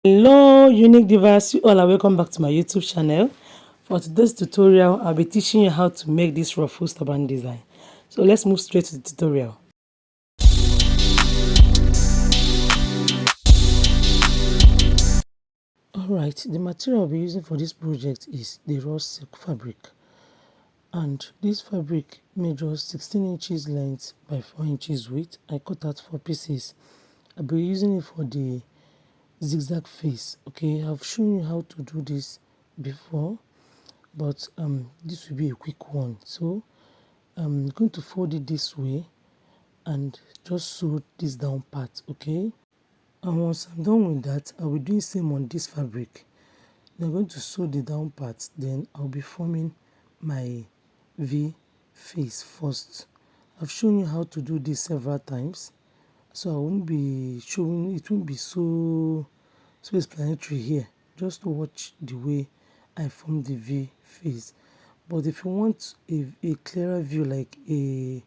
Hello unique divas, you all are welcome back to my YouTube channel. For today's tutorial, I'll be teaching you how to make this ruffle turban design. So let's move straight to the tutorial. Alright, the material I'll be using for this project is the raw silk fabric, and this fabric measures 16 inches length by 4 inches width. I cut out 4 pieces. I'll be using it for the zigzag face. Okay, I've shown you how to do this before, but this will be a quick one. So I'm going to fold it this way and just sew this down part. Okay, and once I'm done with that, I will do the same on this fabric. Then I'm going to sew the down part, then I'll be forming my V face first. I've shown you how to do this several times, so I won't be showing it, won't be so explanatory here. Just watch the way I form the V face. But if you want a clearer view, like a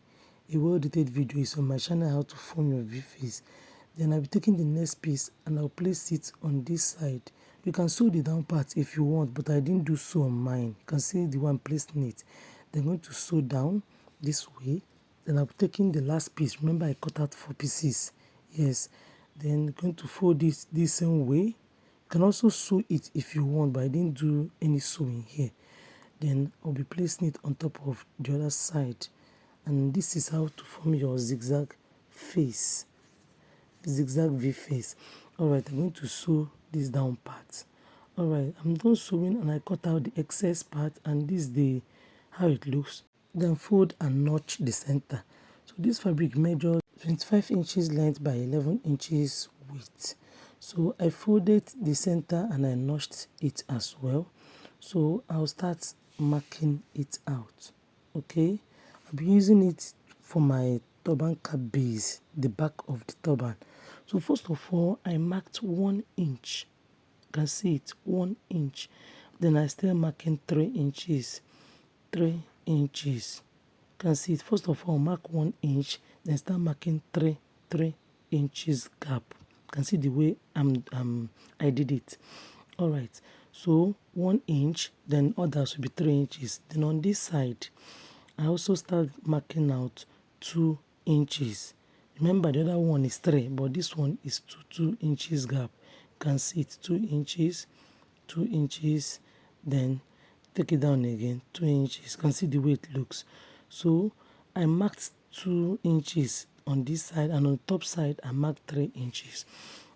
well-detailed video is on my channel, how to form your V face. Then I'll be taking the next piece and I'll place it on this side. You can sew the down part if you want, but I didn't do so on mine. You can see the one placing it. Then I'm going to sew down this way. Then I'll be taking the last piece. Remember, I cut out 4 pieces. Yes. Then I'm going to fold this same way. You can also sew it if you want, but I didn't do any sewing here. Then I'll be placing it on top of the other side, and this is how to form your zigzag face, zigzag V face. Alright, I'm going to sew this down part. Alright, I'm done sewing and I cut out the excess part, and this is the how it looks. Then fold and notch the center. So this fabric measures 25 inches length by 11 inches width. So I folded the center and I notched it as well. So I'll start marking it out. Okay, I'll be using it for my turban cap base, the back of the turban. So first of all, I marked 1 inch. You can see it, 1 inch. Then I start marking 3 inches. 3 inches. You can see it. First of all, mark 1 inch, then start marking 3 inches gap. You can see the way I did it. Alright, so 1 inch, then others will be 3 inches. Then on this side, I also start marking out 2 inches. Remember, the other one is 3, but this one is 2 inches gap. You can see it, 2 inches, 2 inches, then take it down again, 2 inches. You can see the way it looks. So I marked 2 inches on this side, and on the top side I marked 3 inches.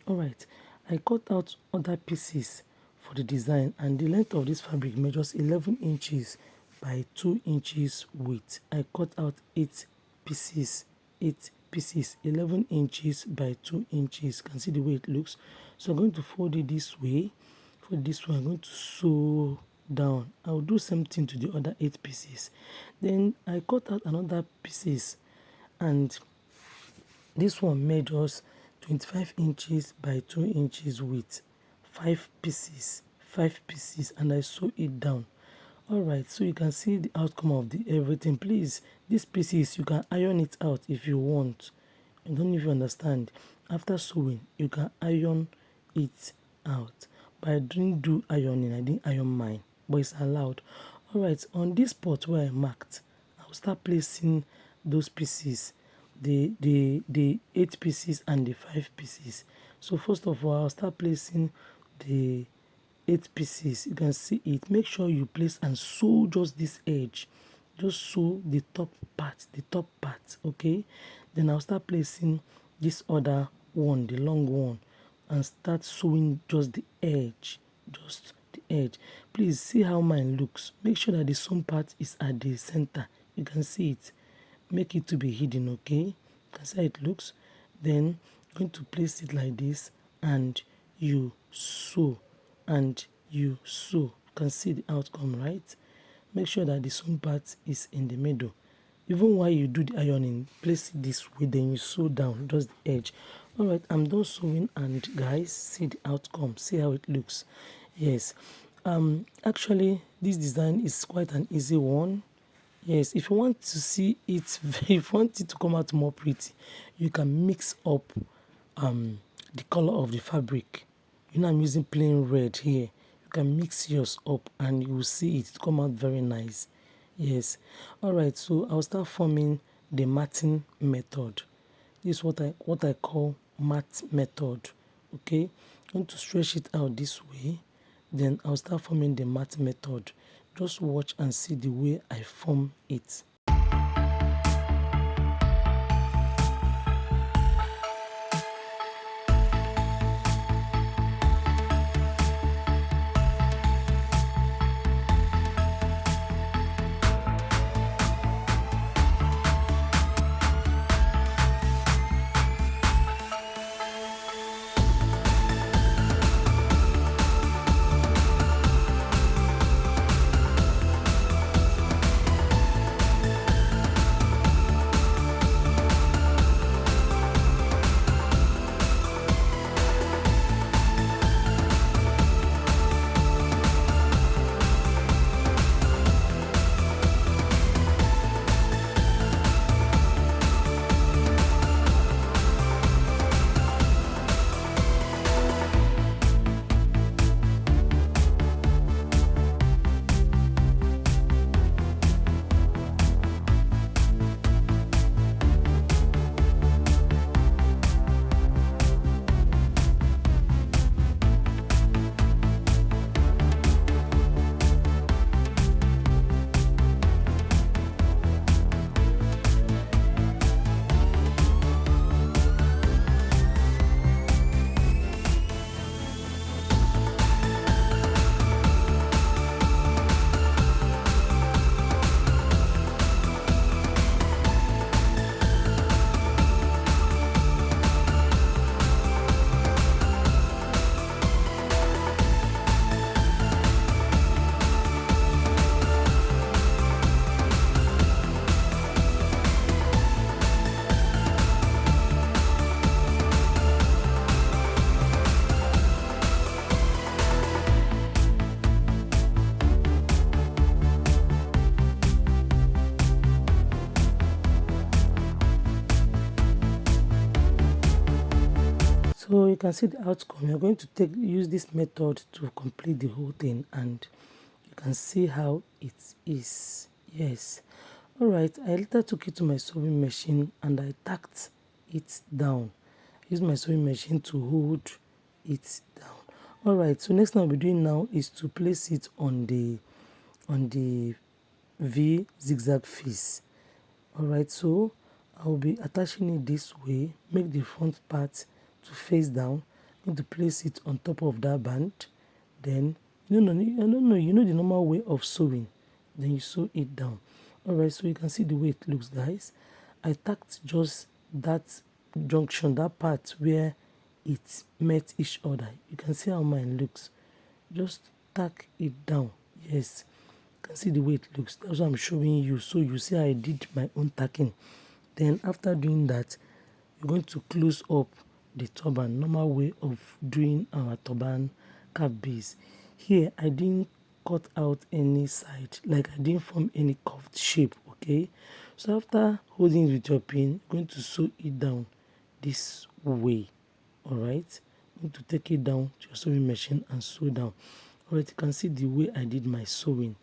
Alright, I cut out other pieces for the design, and the length of this fabric measures 11 inches by 2 inches width. I cut out 8 pieces, 11 inches by 2 inches. You can see the way it looks. So I'm going to fold it this way. For this one, I'm going to sew down. I'll do same thing to the other 8 pieces. Then I cut out another pieces, and this one measures 25 inches by 2 inches width. 5 pieces, and I sew it down. Alright, so you can see the outcome of the everything. Please, these pieces, you can iron it out if you want. I don't know if you understand. After sewing, you can iron it out. But I didn't do ironing, I didn't iron mine, but it's allowed. Alright, on this spot where I marked, I'll start placing those pieces, the 8 pieces and the 5 pieces. So first of all, I'll start placing the 8 pieces. You can see it. Make sure you place and sew just this edge. Just sew the top part, okay? Then I'll start placing this other one, the long one, and start sewing just the edge, Please see how mine looks. Make sure that the sewn part is at the center. You can see it. Make it to be hidden, okay? You can see how it looks. Then I'm going to place it like this, and you sew, and you sew. You can see the outcome, right? Make sure that the sewn part is in the middle. Even while you do the ironing, place it this way, then you sew down just the edge. Alright, I'm done sewing, and guys, see the outcome. See how it looks. Yes. Actually, this design is quite an easy one. Yes, if you want to see it, if you want it to come out more pretty, you can mix up the color of the fabric I'm using plain red here. You can mix yours up and you will see it come out very nice. Yes. Alright, so I'll start forming the matting method. This is what I call mat method. Okay, I'm going to stretch it out this way, then I'll start forming the mat method. Just watch and see the way I form it. So you can see the outcome. You're going to use this method to complete the whole thing, and you can see how it is. Yes. Alright, I later took it to my sewing machine and I tacked it down. I used my sewing machine to hold it down. Alright, so next thing I'll be doing now is to place it on the V zigzag face. Alright, so I'll be attaching it this way. Make the front part to face down. I'm going to place it on top of that band. Then I don't know, you know the normal way of sewing. Then you sew it down. Alright, so you can see the way it looks, guys. I tacked just that junction, that part where it met each other. You can see how mine looks. Just tack it down. Yes, you can see the way it looks. That's what I'm showing you, so you see I did my own tacking. Then after doing that, you're going to close up the turban, normal way of doing our turban cap base. Here I didn't cut out any side, like I didn't form any curved shape. Okay, so after holding it with your pin, you're going to sew it down this way. All right, I'm going to take it down to your sewing machine and sew down. All right, you can see the way I did my sewing.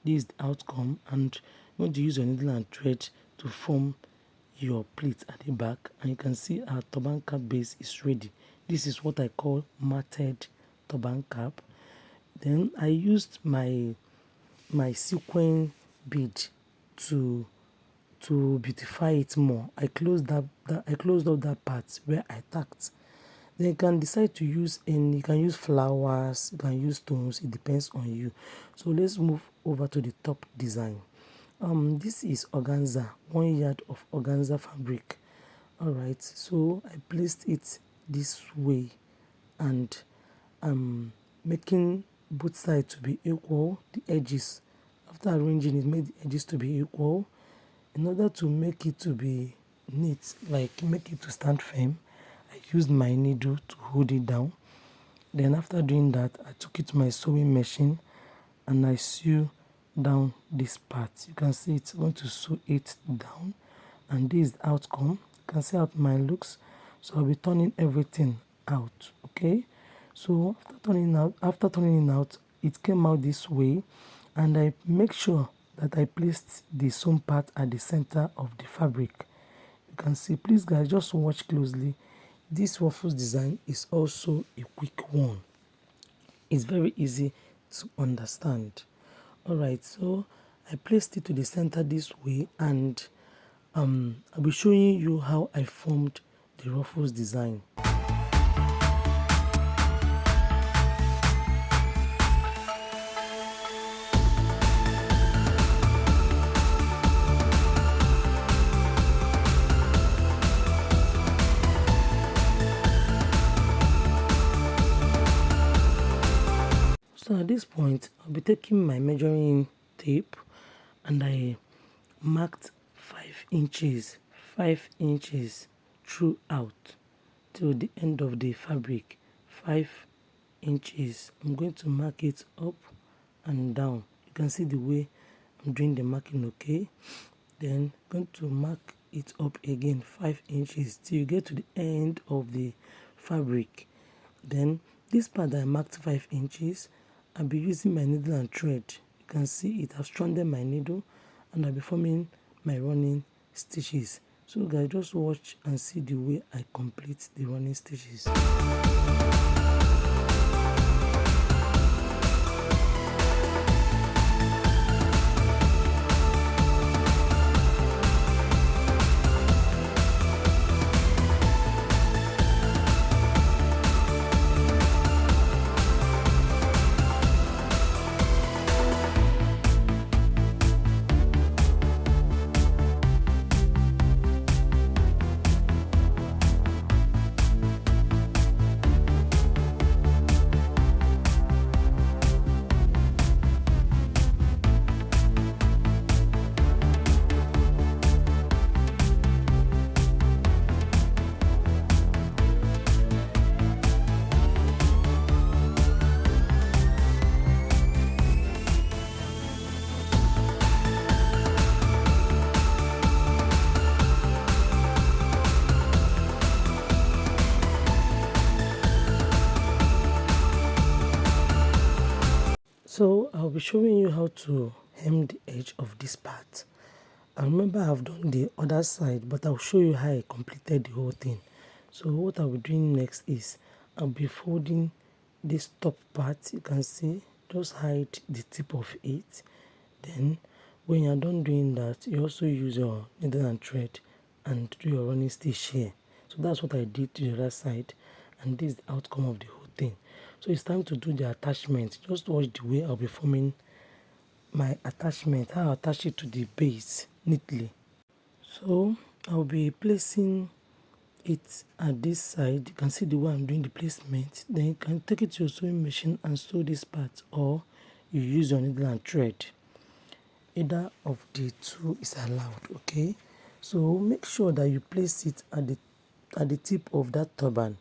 This is the outcome, and I'm going to use your needle and thread to form your pleat at the back, and you can see our turban cap base is ready. This is what I call matted turban cap. Then I used my sequin bead to beautify it more. I closed up that part where I tacked. Then you can decide to use any, you can use flowers, you can use stones, it depends on you. So let's move over to the top design. This is organza, 1 yard of organza fabric. Alright, so I placed it this way, and I'm making both sides to be equal, the edges. After arranging it, make the edges to be equal. In order to make it to be neat, like make it to stand firm, I used my needle to hold it down. Then after doing that, I took it to my sewing machine and I sew down this part. You can see it's going to sew it down, and this is the outcome. You can see how mine looks. So I'll be turning everything out. Okay, So after turning it out, it came out this way, and I make sure that I placed the sewn part at the center of the fabric. You can see, please guys, just watch closely. This ruffles design is also a quick one. It's very easy to understand. All right, so I placed it to the center this way, and I'll be showing you how I formed the ruffles design. So at this point, I'll be taking my measuring tape, and I marked 5 inches throughout till the end of the fabric. 5 inches. I'm going to mark it up and down. You can see the way I'm doing the marking, okay? Then going to mark it up again 5 inches till you get to the end of the fabric. Then this part that I marked 5 inches, I'll be using my needle and thread. You can see it has stranded my needle, and I'll be forming my running stitches. So guys, just watch and see the way I complete the running stitches. So I'll be showing you how to hem the edge of this part. I remember I've done the other side, but I'll show you how I completed the whole thing. So what I'll be doing next is I'll be folding this top part. You can see, just hide the tip of it. Then when you're done doing that, you also use your needle and thread and do your running stitch here. So that's what I did to the other side, and this is the outcome of the whole thing. So it's time to do the attachment. Just watch the way I'll be forming my attachment, how I attach it to the base neatly. So I'll be placing it at this side. You can see the way I'm doing the placement. Then you can take it to your sewing machine and sew this part, or you use your needle and thread. Either of the two is allowed, okay? So make sure that you place it at the tip of that turban.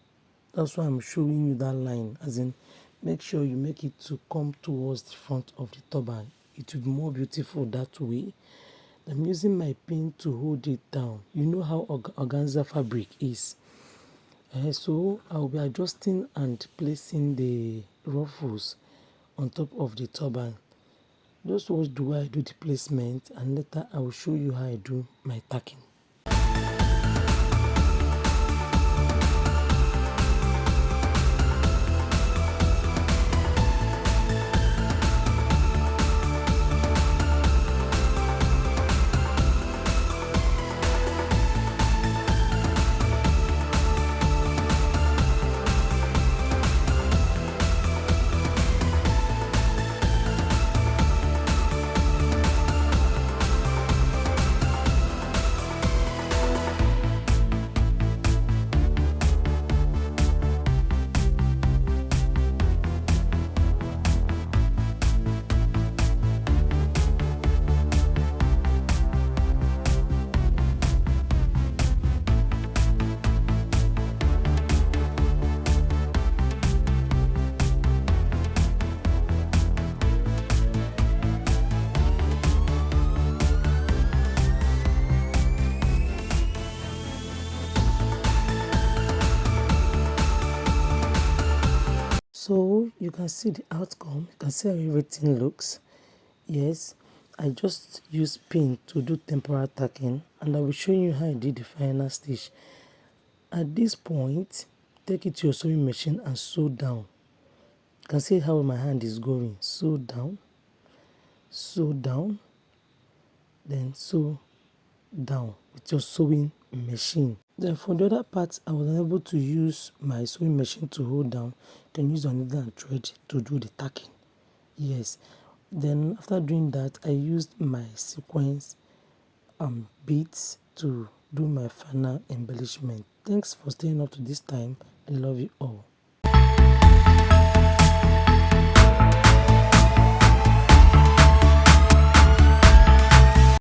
That's why I'm showing you that line, as in make sure you make it to come towards the front of the turban. It will be more beautiful that way. I'm using my pin to hold it down. You know how organza fabric is. So I'll be adjusting and placing the ruffles on top of the turban. Just watch the way I do the placement, and later I will show you how I do my tacking. you can see the outcome. You can see how everything looks. Yes, I just use pin to do temporary tacking, and I will show you how I did the final stitch. At this point, take it to your sewing machine and sew down. You can see how my hand is going. Sew down, then sew down with your sewing machine. Then for the other part, I was unable to use my sewing machine to hold down. You can use your needle and thread to do the tacking. Yes. Then after doing that, I used my sequence beads to do my final embellishment. Thanks for staying up to this time. I love you all.